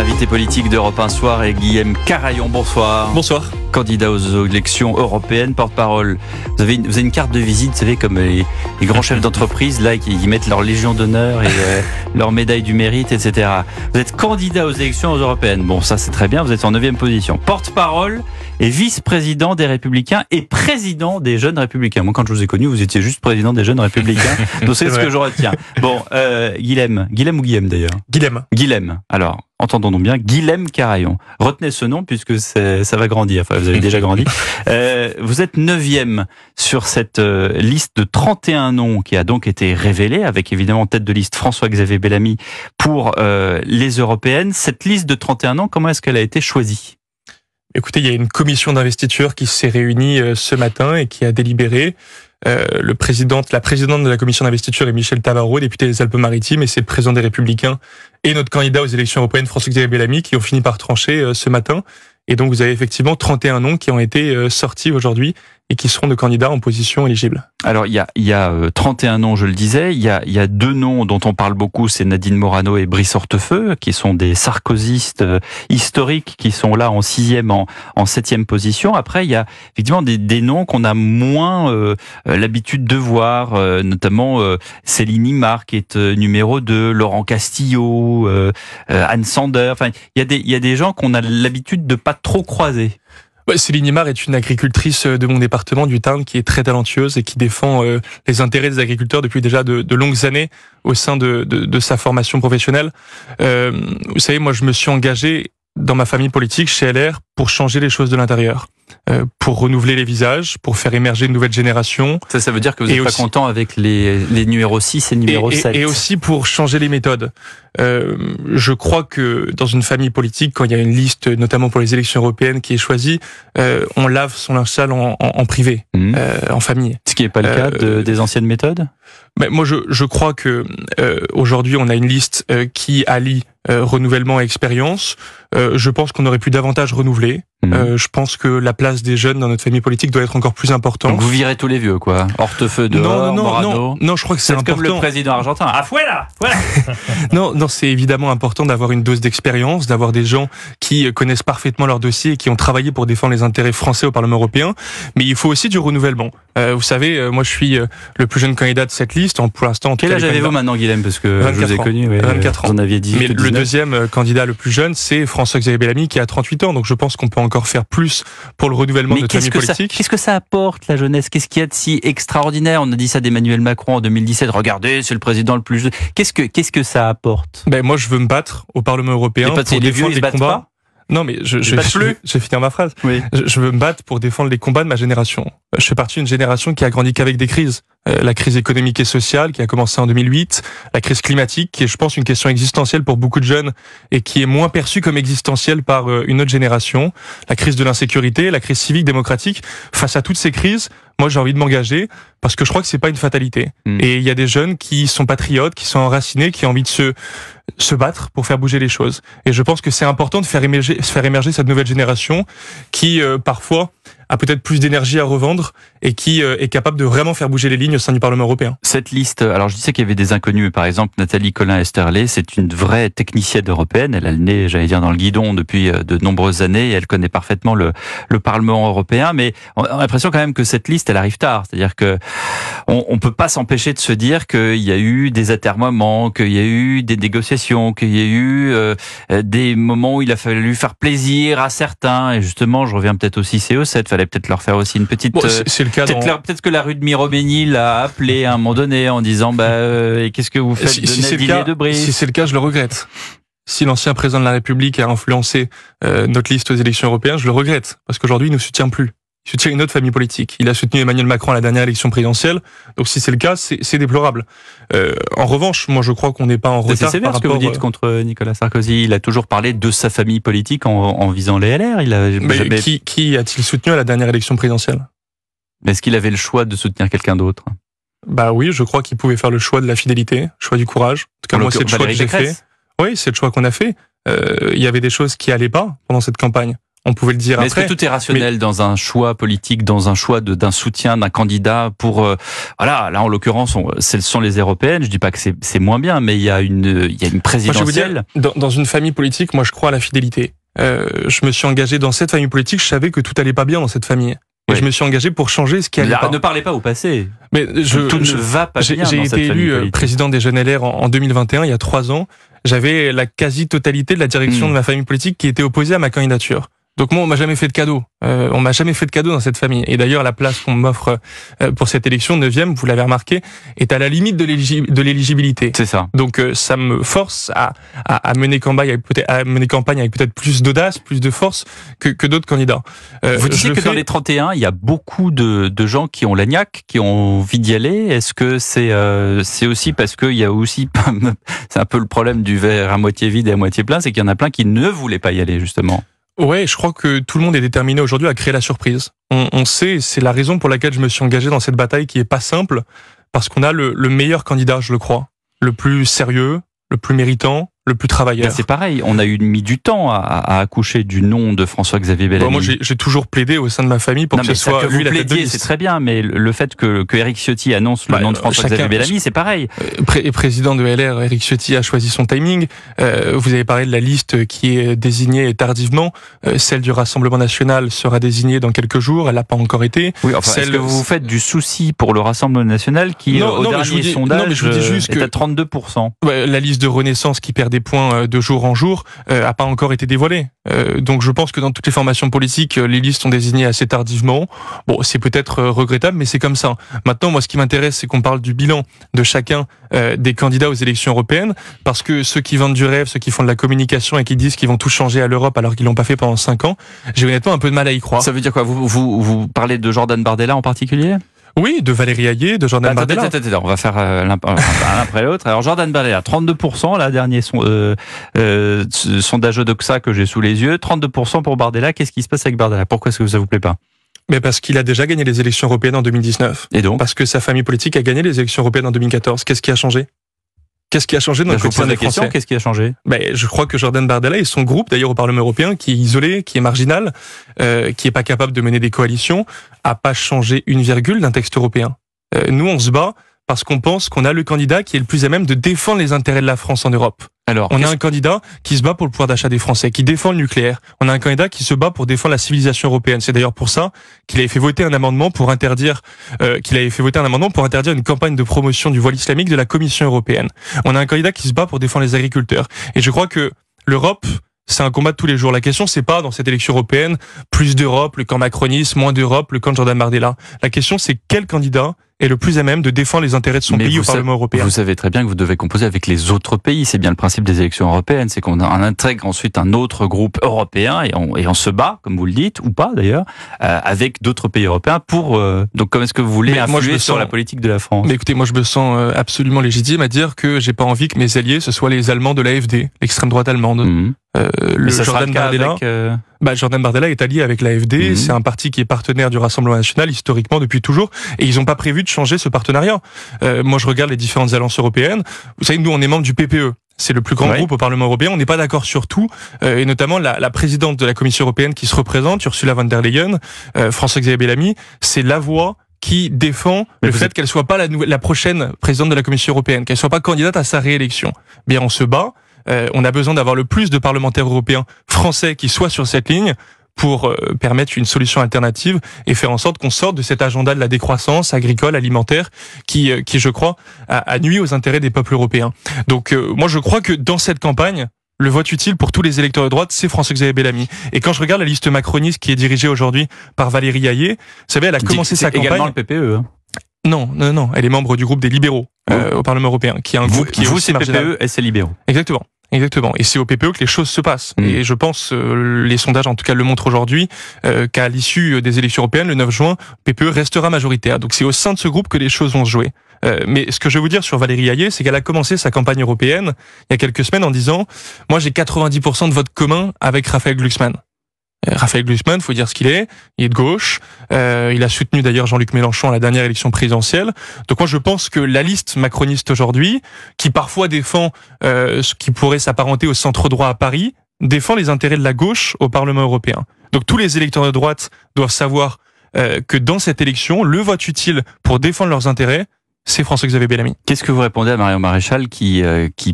L'invité politique d'Europe 1 Soir est Guillaume Carayon. Bonsoir. Bonsoir. Candidat aux élections européennes, porte-parole. Vous avez une carte de visite, vous savez, comme les grands chefs d'entreprise, là, qui mettent leur Légion d'honneur et leur médaille du mérite, etc. Vous êtes candidat aux élections européennes. Bon, ça, c'est très bien. Vous êtes en 9e position. Porte-parole et vice-président des Républicains et président des Jeunes Républicains. Moi, quand je vous ai connu, vous étiez juste président des Jeunes Républicains. Donc, c'est ce que je retiens. Bon, Guilhem ou Guillaume, d'ailleurs? Guilhem. Alors, entendons-nous bien, Guillaume Carayon. Retenez ce nom puisque ça va grandir. Enfin, vous avez déjà grandi. Vous êtes 9e sur cette liste de 31 noms qui a donc été révélée, avec évidemment en tête de liste François-Xavier Bellamy pour les européennes. Cette liste de 31 noms, comment est-ce qu'elle a été choisie? Écoutez, il y a une commission d'investiture qui s'est réunie ce matin et qui a délibéré. La présidente de la commission d'investiture est Michel Tavarot, député des Alpes-Maritimes, et c'est le président des Républicains et notre candidat aux élections européennes, François-Xavier Bellamy, qui ont fini par trancher ce matin. Et donc vous avez effectivement 31 noms qui ont été sortis aujourd'hui et qui seront de candidats en position éligible. Alors il y a 31 noms, je le disais. Il y a deux noms dont on parle beaucoup, c'est Nadine Morano et Brice Hortefeux, qui sont des sarkozystes historiques, qui sont là en 6e, en 7e position. Après il y a effectivement des noms qu'on a moins l'habitude de voir, notamment Céline Imar, qui est numéro 2, Laurent Castillo, Anne Sander. Enfin il y a des gens qu'on a l'habitude de pas trop croiser. Ouais, Céline Imar est une agricultrice de mon département du Tarn qui est très talentueuse et qui défend les intérêts des agriculteurs depuis déjà de longues années au sein de sa formation professionnelle. Vous savez, moi je me suis engagé dans ma famille politique chez LR pour changer les choses de l'intérieur, pour renouveler les visages, pour faire émerger une nouvelle génération. Ça veut dire que vous n'êtes pas content avec les numéros 6 et numéro 7. Et aussi pour changer les méthodes. Je crois que dans une famille politique, quand il y a une liste, notamment pour les élections européennes, qui est choisie, on lave son linge sale en privé, en famille. Ce qui n'est pas le cas des anciennes méthodes? Mais moi, je crois que aujourd'hui, on a une liste qui allie renouvellement et expérience. Je pense qu'on aurait pu davantage renouveler. Je pense que la place des jeunes dans notre famille politique doit être encore plus importante. Donc vous virez tous les vieux, quoi. Hortefeux dehors, Morano. Non, je crois que c'est important. Comme le président argentin. Ah, voilà. Non, c'est évidemment important d'avoir une dose d'expérience, d'avoir des gens qui connaissent parfaitement leur dossier et qui ont travaillé pour défendre les intérêts français au Parlement européen. Mais il faut aussi du renouvellement. Vous savez, moi je suis le plus jeune candidat de cette liste. Pour l'instant, quel âge avez-vous maintenant, Guilhem? Parce que je vous ai connu. 24 ans. Vous en aviez 18 Mais ou 19. Le deuxième candidat le plus jeune, c'est François-Xavier Bellamy qui a 38 ans. Donc je pense qu'on peut encore faire plus pour le renouvellement de notre famille politique. Qu'est-ce que ça apporte, la jeunesse? Qu'est-ce qu'il y a de si extraordinaire? On a dit ça d'Emmanuel Macron en 2017. Regardez, c'est le président le plus jeune. Qu'est-ce que ça apporte? Moi, je veux me battre au Parlement européen pour défendre les combats. Non, mais je vais finir ma phrase. Oui. Je veux me battre pour défendre les combats de ma génération. Je fais partie d'une génération qui a grandi qu'avec des crises. La crise économique et sociale qui a commencé en 2008, la crise climatique qui est, je pense, une question existentielle pour beaucoup de jeunes et qui est moins perçue comme existentielle par une autre génération, la crise de l'insécurité, la crise civique démocratique. Face à toutes ces crises, moi j'ai envie de m'engager parce que je crois que c'est pas une fatalité. Et il y a des jeunes qui sont patriotes, qui sont enracinés, qui ont envie de se battre pour faire bouger les choses. Et je pense que c'est important de faire émerger cette nouvelle génération qui parfois a peut-être plus d'énergie à revendre et qui est capable de vraiment faire bouger les lignes au sein du Parlement européen. Cette liste, alors je disais qu'il y avait des inconnus, par exemple Nathalie Collin-Esterlé, c'est une vraie technicienne européenne, elle a le nez, j'allais dire, dans le guidon depuis de nombreuses années et elle connaît parfaitement le Parlement européen, mais on a l'impression quand même que cette liste, elle arrive tard, c'est-à-dire que on peut pas s'empêcher de se dire qu'il y a eu des atermoiements, qu'il y a eu des négociations, qu'il y a eu des moments où il a fallu faire plaisir à certains, et justement, je reviens peut-être au 6 et au 7, fallait peut-être leur faire aussi une petite... Bon, c'est le cas peut-être que la rue de Mirobény l'a appelé à un moment donné en disant et qu'est-ce que vous faites de Nadine et de Brice? Si c'est le cas, je le regrette. Si l'ancien président de la République a influencé notre liste aux élections européennes, je le regrette, parce qu'aujourd'hui, il ne nous soutient plus. Il soutient une autre famille politique. Il a soutenu Emmanuel Macron à la dernière élection présidentielle. Donc si c'est le cas, c'est déplorable. En revanche, moi je crois qu'on n'est pas en retard. C'est sévère ce que vous dites contre Nicolas Sarkozy. Il a toujours parlé de sa famille politique en visant les LR. Mais qui a-t-il soutenu à la dernière élection présidentielle? Est-ce qu'il avait le choix de soutenir quelqu'un d'autre? Oui, je crois qu'il pouvait faire le choix de la fidélité, le choix du courage. En tout cas, moi c'est le choix que j'ai fait. Oui, c'est le choix qu'on a fait. Il y avait des choses qui allaient pas pendant cette campagne. On pouvait le dire mais après. Est-ce que tout est rationnel dans un choix politique, dans un choix d'un soutien d'un candidat pour voilà, là en l'occurrence, ce sont les européennes. Je dis pas que c'est moins bien, mais il y a une présidentielle. Moi, je veux dire, dans une famille politique, moi je crois à la fidélité. Je me suis engagé dans cette famille politique. Je savais que tout allait pas bien dans cette famille. Et je me suis engagé pour changer ce qui allait pas. Ne parlez pas au passé. Mais tout ne va pas bien. J'ai été élu président des Jeunes LR en 2021, il y a 3 ans. J'avais la quasi-totalité de la direction de ma famille politique qui était opposée à ma candidature. Donc moi, on m'a jamais fait de cadeau. On m'a jamais fait de cadeau dans cette famille. Et d'ailleurs, la place qu'on m'offre pour cette élection, 9e, vous l'avez remarqué, est à la limite de l'éligibilité. C'est ça. Donc ça me force à mener campagne avec peut-être plus d'audace, plus de force que d'autres candidats. Vous disiez que dans les 31, il y a beaucoup de gens qui ont la niaque, qui ont envie d'y aller. Est-ce que c'est aussi parce qu'il y a aussi, c'est un peu le problème du verre à moitié vide et à moitié plein, c'est qu'il y en a plein qui ne voulaient pas y aller justement. Ouais, je crois que tout le monde est déterminé aujourd'hui à créer la surprise. On sait, c'est la raison pour laquelle je me suis engagé dans cette bataille qui est pas simple, parce qu'on a le meilleur candidat, je le crois, le plus sérieux, le plus méritant, le plus travailleur. C'est pareil, on a mis du temps à accoucher du nom de François-Xavier Bellamy. Moi, j'ai toujours plaidé au sein de ma famille pour que ce soit lui la tête de liste. C'est très bien, mais le fait que Éric Ciotti annonce le nom de François-Xavier Bellamy, c'est pareil. Président de LR, Éric Ciotti a choisi son timing. Vous avez parlé de la liste qui est désignée tardivement. Celle du Rassemblement National sera désignée dans quelques jours. Elle n'a pas encore été. Oui, enfin, est-ce que vous faites du souci pour le Rassemblement National qui, au dernier sondage, est à 32%? La liste de Renaissance qui perd des points de jour en jour a pas encore été dévoilée. Donc je pense que dans toutes les formations politiques, les listes sont désignées assez tardivement. Bon, c'est peut-être regrettable, mais c'est comme ça. Maintenant, moi, ce qui m'intéresse, c'est qu'on parle du bilan de chacun des candidats aux élections européennes, parce que ceux qui vendent du rêve, ceux qui font de la communication et qui disent qu'ils vont tout changer à l'Europe alors qu'ils l'ont pas fait pendant 5 ans, j'ai honnêtement un peu de mal à y croire. Ça veut dire quoi? Vous parlez de Jordan Bardella en particulier? Oui, de Valérie Hayé, de Jordan Bardella. Attends, on va faire l'un après l'autre. Alors Jordan Bardella, 32%, là, dernier sondage Odoxa que j'ai sous les yeux, 32% pour Bardella. Qu'est-ce qui se passe avec Bardella? Pourquoi est-ce que ça vous plaît pas? Mais parce qu'il a déjà gagné les élections européennes en 2019. Et donc? Parce que sa famille politique a gagné les élections européennes en 2014. Qu'est-ce qui a changé? Qu'est-ce qui a changé dans le quotidien des Français? Qu'est-ce qui a changé? Je crois que Jordan Bardella et son groupe, d'ailleurs au Parlement européen, qui est isolé, qui est marginal, qui est pas capable de mener des coalitions, a pas changé une virgule d'un texte européen. Nous, on se bat parce qu'on pense qu'on a le candidat qui est le plus à même de défendre les intérêts de la France en Europe. Alors, on a un candidat qui se bat pour le pouvoir d'achat des Français, qui défend le nucléaire. On a un candidat qui se bat pour défendre la civilisation européenne. C'est d'ailleurs pour ça qu'il avait fait voter un amendement pour interdire, une campagne de promotion du voile islamique de la Commission européenne. On a un candidat qui se bat pour défendre les agriculteurs. Et je crois que l'Europe, c'est un combat de tous les jours. La question, c'est pas dans cette élection européenne, plus d'Europe, le camp macroniste, moins d'Europe, le camp de Jordan Bardella. La question, c'est quel candidat est le plus à même de défendre les intérêts de son pays au Parlement européen. Vous savez très bien que vous devez composer avec les autres pays. C'est bien le principe des élections européennes. C'est qu'on intègre ensuite un autre groupe européen et on se bat, comme vous le dites, ou pas d'ailleurs, avec d'autres pays européens pour... Donc, comment est-ce que vous voulez influer sur la politique de la France? Mais écoutez, moi je me sens absolument légitime à dire que j'ai pas envie que mes alliés, ce soient les Allemands de l'AfD, l'extrême droite allemande. Jordan Bardella, Jordan Bardella est allié avec l'AfD. C'est un parti qui est partenaire du Rassemblement National historiquement depuis toujours, et ils n'ont pas prévu de changer ce partenariat. Moi, je regarde les différentes alliances européennes. Vous savez, nous, on est membre du PPE. C'est le plus grand groupe au Parlement européen. On n'est pas d'accord sur tout, et notamment la présidente de la Commission européenne qui se représente, Ursula von der Leyen, François-Xavier Bellamy, c'est la voix qui défend le fait qu'elle soit pas la prochaine présidente de la Commission européenne, qu'elle soit pas candidate à sa réélection. Bien, on se bat. On a besoin d'avoir le plus de parlementaires européens français qui soient sur cette ligne pour permettre une solution alternative et faire en sorte qu'on sorte de cet agenda de la décroissance agricole, alimentaire, qui je crois, a nui aux intérêts des peuples européens. Donc moi je crois que dans cette campagne, le vote utile pour tous les électeurs de droite, c'est François-Xavier Bellamy. Et quand je regarde la liste macroniste qui est dirigée aujourd'hui par Valérie Hayé, vous savez, elle a commencé sa campagne... également le PPE, hein. Non, elle est membre du groupe des libéraux au Parlement européen, qui est un groupe qui est aussi marginal. PPE et c'est libéraux. Exactement. Et c'est au PPE que les choses se passent. Et je pense, les sondages en tout cas le montrent aujourd'hui, qu'à l'issue des élections européennes, le 9 juin, PPE restera majoritaire. Donc c'est au sein de ce groupe que les choses vont se jouer. Mais ce que je veux vous dire sur Valérie Hayé, c'est qu'elle a commencé sa campagne européenne il y a quelques semaines en disant « Moi j'ai 90% de vote commun avec Raphaël Glucksmann ». Raphaël Glucksmann, faut dire ce qu'il est. Il est de gauche. Il a soutenu d'ailleurs Jean-Luc Mélenchon à la dernière élection présidentielle. Donc moi, je pense que la liste macroniste aujourd'hui, qui parfois défend ce qui pourrait s'apparenter au centre droit à Paris, défend les intérêts de la gauche au Parlement européen. Donc tous les électeurs de droite doivent savoir que dans cette élection, le vote utile pour défendre leurs intérêts, c'est François-Xavier Bellamy. Qu'est-ce que vous répondez à Marion Maréchal qui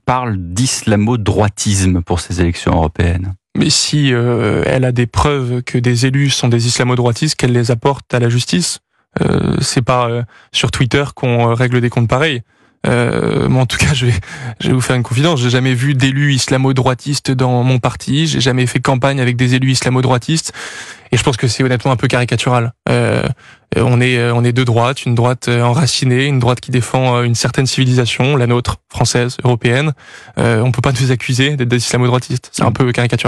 parle d'islamo-droitisme pour ces élections européennes? Mais si elle a des preuves que des élus sont des islamo-droitistes, qu'elle les apporte à la justice. C'est pas sur Twitter qu'on règle des comptes pareils. Moi, en tout cas, je vais vous faire une confidence. J'ai jamais vu d'élus islamo-droitistes dans mon parti. J'ai jamais fait campagne avec des élus islamo-droitistes. Et je pense que c'est honnêtement un peu caricatural. On est de droite, une droite enracinée, une droite qui défend une certaine civilisation, la nôtre, française, européenne. On peut pas nous accuser d'être des islamo-droitistes. C'est un peu caricatural.